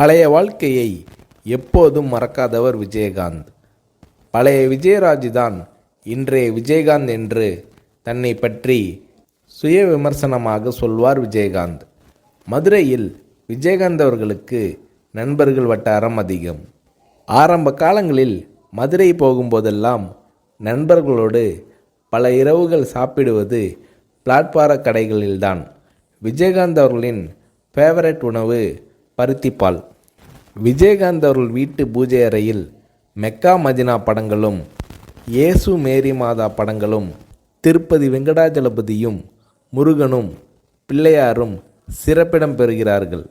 பழைய வாழ்க்கையை எப்போதும் மறக்காதவர் விஜயகாந்த். பழைய விஜயராஜ் தான் இன்றைய விஜயகாந்த் என்று தன்னை பற்றி சுய விமர்சனமாக சொல்வார் விஜயகாந்த். மதுரையில் விஜயகாந்த் அவர்களுக்கு நண்பர்கள் வட்டாரம் அதிகம். ஆரம்ப காலங்களில் மதுரை போகும்போதெல்லாம் நண்பர்களோடு பல இரவுகள் சாப்பிடுவது பிளாட்பார கடைகளில்தான். விஜயகாந்த் அவர்களின் ஃபேவரட் உணவு பருத்திப்பால். விஜயகாந்த் அவர்கள் வீட்டு பூஜை அறையில் மெக்கா மதினா படங்களும் இயேசு மேரி மாதா படங்களும் திருப்பதி வெங்கடாஜலபதியும் முருகனும் பிள்ளையாரும் சிறப்பிடம் பெறுகிறார்கள்.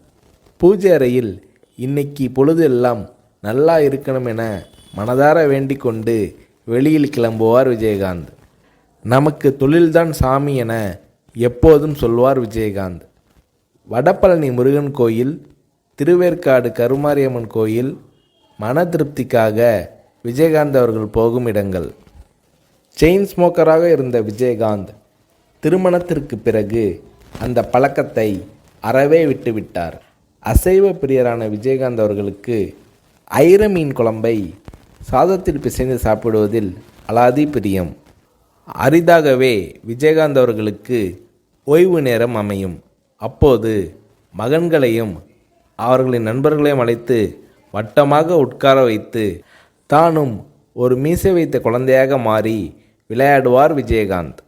பூஜை அறையில் இன்னைக்கு பொழுது எல்லாம் நல்லா இருக்கணும் என மனதார வேண்டிக் கொண்டு வெளியில் கிளம்புவார் விஜயகாந்த். நமக்கு தொழில்தான் சாமி என எப்போதும் சொல்வார் விஜயகாந்த். வடபழனி முருகன் கோயில், திருவேற்காடு கருமாரியம்மன் கோயில் மன திருப்திக்காக விஜயகாந்த் அவர்கள் போகும் இடங்கள். செயின் ஸ்மோக்கராக இருந்த விஜயகாந்த் திருமணத்திற்கு பிறகு அந்த பழக்கத்தை அறவே விட்டுவிட்டார். அசைவ பிரியரான விஜயகாந்த் அவர்களுக்கு ஐர மீன் குழம்பை சாதத்தில் பிசைந்து சாப்பிடுவதில் அலாதி பிரியம். அரிதாகவே விஜயகாந்த் அவர்களுக்கு ஓய்வு நேரம் அமையும். அப்போது மகன்களையும் அவர்களின் நண்பர்களையும் அழைத்து வட்டமாக உட்கார வைத்து தானும் ஒரு மீசை வைத்த குழந்தையாக மாறி விளையாடுவார் விஜயகாந்த்.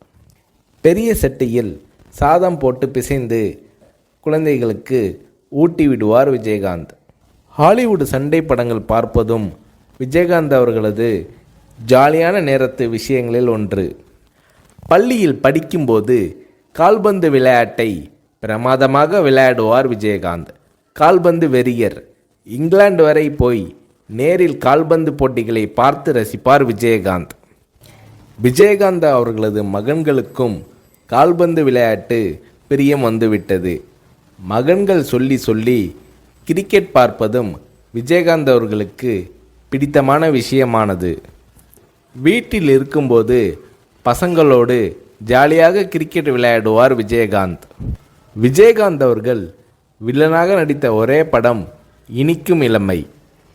பெரிய சட்டியில் சாதம் போட்டு பிசைந்து குழந்தைகளுக்கு ஊட்டி விடுவார் விஜயகாந்த். ஹாலிவுட் சண்டை படங்கள் பார்ப்பதும் விஜயகாந்த் அவர்களது ஜாலியான நேரத்து விஷயங்களில் ஒன்று. பள்ளியில் படிக்கும்போது கால்பந்து விளையாட்டை பிரமாதமாக விளையாடுவார் விஜயகாந்த். கால்பந்து வெறியர். இங்கிலாந்து வரை போய் நேரில் கால்பந்து போட்டிகளை பார்த்து ரசிப்பார் விஜயகாந்த். விஜயகாந்த் அவர்களது மகன்களுக்கும் கால்பந்து விளையாட்டு பிரியம் வந்துவிட்டது. மகன்கள் சொல்லி சொல்லி கிரிக்கெட் பார்ப்பதும் விஜயகாந்த் அவர்களுக்கு பிடித்தமான விஷயமானது. வீட்டில் இருக்கும்போது பசங்களோடு ஜாலியாக கிரிக்கெட் விளையாடுவார் விஜயகாந்த். விஜயகாந்த் அவர்கள் வில்லனாக நடித்த ஒரே படம் இனிக்கும் இளமை.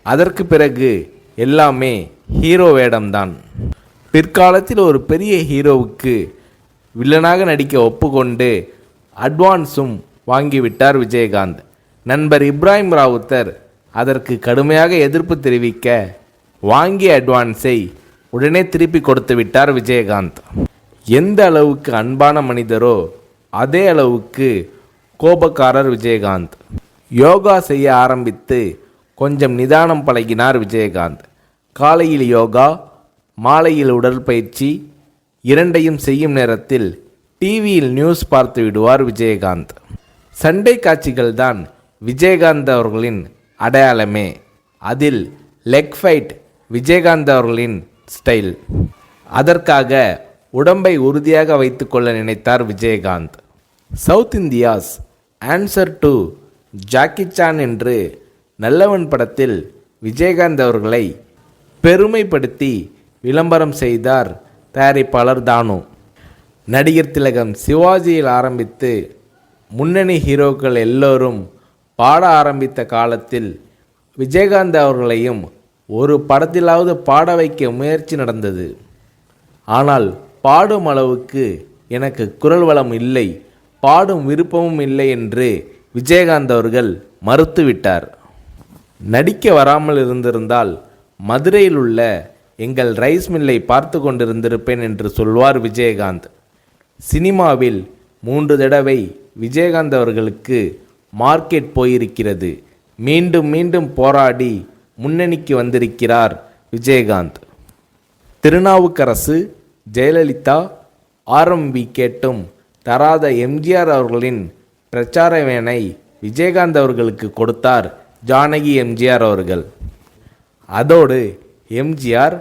அதற்கு பிறகு எல்லாமே ஹீரோ வேடம்தான். பிற்காலத்தில் ஒரு பெரிய ஹீரோவுக்கு வில்லனாக நடிக்க ஒப்புக்கொண்டு அட்வான்ஸும் வாங்கிவிட்டார் விஜயகாந்த். நண்பர் இப்ராஹிம் ராவுத்தர் அதற்கு கடுமையாக எதிர்ப்பு தெரிவிக்க வாங்கிய அட்வான்ஸை உடனே திருப்பி கொடுத்து விட்டார் விஜயகாந்த். எந்த அளவுக்கு அன்பான மனிதரோ அதே அளவுக்கு கோபக்காரர் விஜயகாந்த். யோகா செய்ய ஆரம்பித்து கொஞ்சம் நிதானம் பழகினார் விஜயகாந்த். காலையில் யோகா, மாலையில் உடற்பயிற்சி இரண்டையும் செய்யும் நேரத்தில் டிவியில் நியூஸ் பார்த்து விடுவார் விஜயகாந்த். சண்டை காட்சிகள் தான் விஜயகாந்த் அவர்களின் அடையாளமே. அதில் லெக் ஃபைட் விஜயகாந்த் அவர்களின் ஸ்டைல். அதற்காக உடம்பை உறுதியாக வைத்துக்கொள்ள நினைத்தார் Vijayakanth. South India's answer to Jackie Chan என்று நல்லவன் படத்தில் விஜயகாந்த் அவர்களை பெருமைப்படுத்தி விளம்பரம் செய்தார் தயாரிப்பாளர் தானு. நடிகர் திலகம் சிவாஜியில் ஆரம்பித்து முன்னணி ஹீரோக்கள் எல்லோரும் பாட ஆரம்பித்த காலத்தில் விஜயகாந்த் அவர்களையும் ஒரு படத்திலாவது பாட வைக்க முயற்சி நடந்தது. ஆனால் பாடும் அளவுக்கு எனக்கு குரல் வளம் இல்லை, பாடும் விருப்பமும் இல்லை என்று விஜயகாந்த் அவர்கள் மறுத்துவிட்டார். நடிக்க வராமல் இருந்திருந்தால் மதுரையில் உள்ள எங்கள் ரைஸ் மில்லை பார்த்து கொண்டிருந்திருப்பேன் என்று சொல்வார் விஜயகாந்த். சினிமாவில் 3 தடவை விஜயகாந்த் அவர்களுக்கு மார்க்கெட் போயிருக்கிறது. மீண்டும் மீண்டும் போராடி முன்னணிக்கு வந்திருக்கிறார் விஜயகாந்த். திருநாவுக்கரசு, ஜெயலலிதா, ஆர்எம்பி கேட்டும் தராத எம்ஜிஆர் அவர்களின் பிரச்சார வேனை விஜயகாந்த் அவர்களுக்கு கொடுத்தார் ஜானகி எம்ஜிஆர் அவர்கள். அதோடு எம்ஜிஆர்,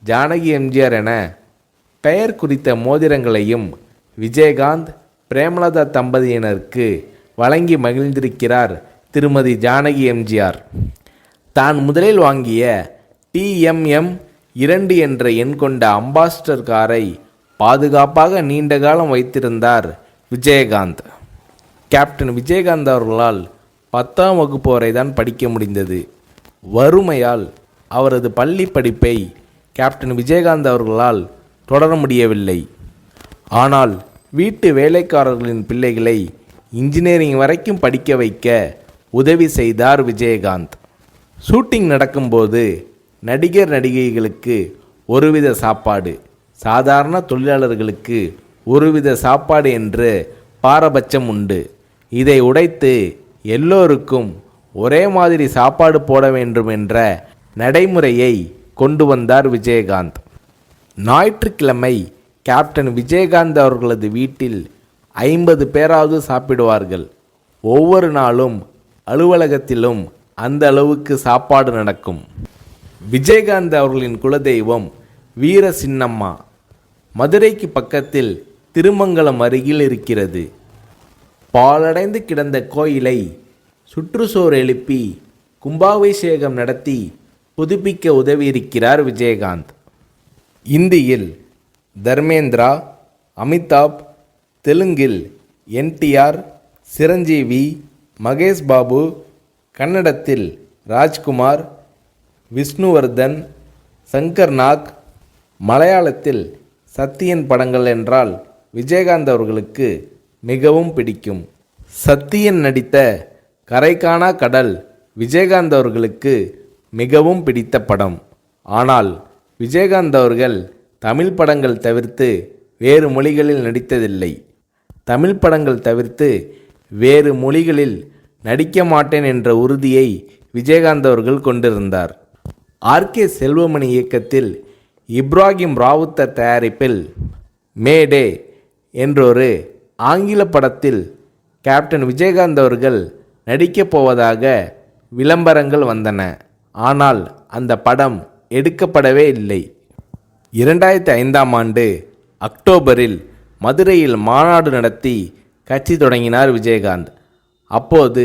ஜானகி எம்ஜிஆர் என பெயர் குறித்த மோதிரங்களையும் விஜயகாந்த், பிரேமலதா தம்பதியினருக்கு வழங்கி மகிழ்ந்திருக்கிறார் திருமதி ஜானகி எம்ஜிஆர். தான் முதலில் வாங்கிய TMM 2 என்ற எண் கொண்ட அம்பாஸ்டர் காரை பாதுகாப்பாக நீண்ட காலம் வைத்திருந்தார் விஜயகாந்த். கேப்டன் விஜயகாந்த் அவர்களால் 10ஆம் வகுப்பு வரை தான் படிக்க முடிந்தது. வறுமையால் அவரது பள்ளி படிப்பை கேப்டன் விஜயகாந்த் அவர்களால் தொடர முடியவில்லை. ஆனால் வீட்டு வேலைக்காரர்களின் பிள்ளைகளை இன்ஜினியரிங் வரைக்கும் படிக்க வைக்க உதவி செய்தார் விஜயகாந்த். ஷூட்டிங் நடக்கும்போது நடிகர் நடிகைகளுக்கு ஒருவித சாப்பாடு, சாதாரண தொழிலாளர்களுக்கு ஒருவித சாப்பாடு என்று பாரபட்சம் உண்டு. இதை உடைத்து எல்லோருக்கும் ஒரே மாதிரி சாப்பாடு போட வேண்டும் என்ற நடைமுறையை கொண்டு வந்தார் விஜயகாந்த். ஞாயிற்றுக்கிழமை கேப்டன் விஜயகாந்த் அவர்களது வீட்டில் 50 பேராவது சாப்பிடுவார்கள். ஒவ்வொரு நாளும் அலுவலகத்திலும் அந்த அளவுக்கு சாப்பாடு நடக்கும். விஜயகாந்த் அவர்களின் குலதெய்வம் வீர சின்னம்மா. மதுரைக்கு பக்கத்தில் திருமங்கலம் அருகில் இருக்கிறது. பாழடைந்து கிடந்த கோயிலை சுற்றுச்சுவர் எழுப்பி கும்பாபிஷேகம் நடத்தி புதுப்பிக்க உதவியிருக்கிறார் விஜயகாந்த். இந்தியில் தர்மேந்திரா, அமிதாப், தெலுங்கில் NTR, சிரஞ்சீவி, மகேஷ் பாபு, கன்னடத்தில் ராஜ்குமார், விஷ்ணுவர்தன், சங்கர் நாக், மலையாளத்தில் சத்யன் படங்கள் என்றால் விஜயகாந்த் அவர்களுக்கு மிகவும் பிடிக்கும். சத்யன் நடித்த கரைகாணா கடல் விஜயகாந்த் அவர்களுக்கு மிகவும் பிடித்த படம். ஆனால் விஜயகாந்த் அவர்கள் தமிழ் படங்கள் தவிர்த்து வேறு மொழிகளில் நடித்ததில்லை. தமிழ் படங்கள் தவிர்த்து வேறு மொழிகளில் நடிக்க மாட்டேன் என்ற உறுதியை விஜயகாந்த் அவர்கள் கொண்டிருந்தார். RK செல்வமணி இயக்கத்தில் இப்ராஹிம் ராவுத்தர் தயாரிப்பில் மேடே என்றொரு ஆங்கில படத்தில் கேப்டன் விஜயகாந்த் அவர்கள் நடிக்கப் போவதாக விளம்பரங்கள் வந்தன. ஆனால் அந்த படம் எடுக்கப்படவே இல்லை. 2005ஆம் ஆண்டு அக்டோபரில் மதுரையில் மாநாடு நடத்தி கட்சி தொடங்கினார் விஜயகாந்த். அப்போது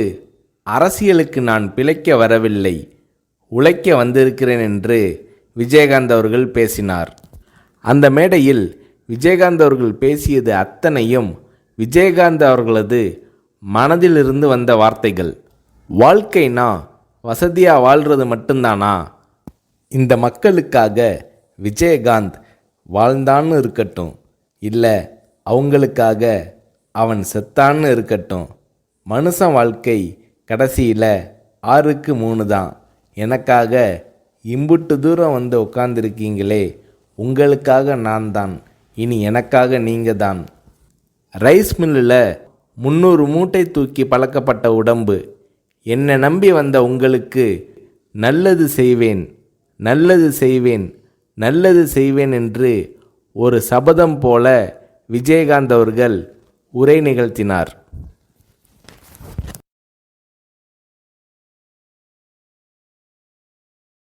அரசியலுக்கு நான் பிழைக்க வரவில்லை, உழைக்க வந்திருக்கிறேன் என்று விஜயகாந்த் அவர்கள் பேசினார். அந்த மேடையில் விஜயகாந்த் அவர்கள் பேசியது அத்தனையும் விஜயகாந்த் அவர்களது மனதிலிருந்து வந்த வார்த்தைகள். வாழ்க்கைனா வசதியாக வாழ்கிறது மட்டும்தானா? இந்த மக்களுக்காக விஜயகாந்த் வாழ்ந்தான்னு இருக்கட்டும், இல்லை அவங்களுக்காக அவன் செத்தான்னு இருக்கட்டும், மனுஷன் வாழ்க்கை கடைசியில் 6க்கு 3 தான். எனக்காக இம்புட்டு தூரம் வந்து உட்காந்துருக்கீங்களே, உங்களுக்காக நான் தான், இனி எனக்காக நீங்கள் தான். ரைஸ் மில்லில் 300 மூட்டை தூக்கி பழக்கப்பட்ட உடம்பு, என்னை நம்பி வந்த உங்களுக்கு நல்லது செய்வேன், நல்லது செய்வேன், நல்லது செய்வேன் என்று ஒரு சபதம் போல விஜயகாந்த் அவர்கள் உரை நிகழ்த்தினார்.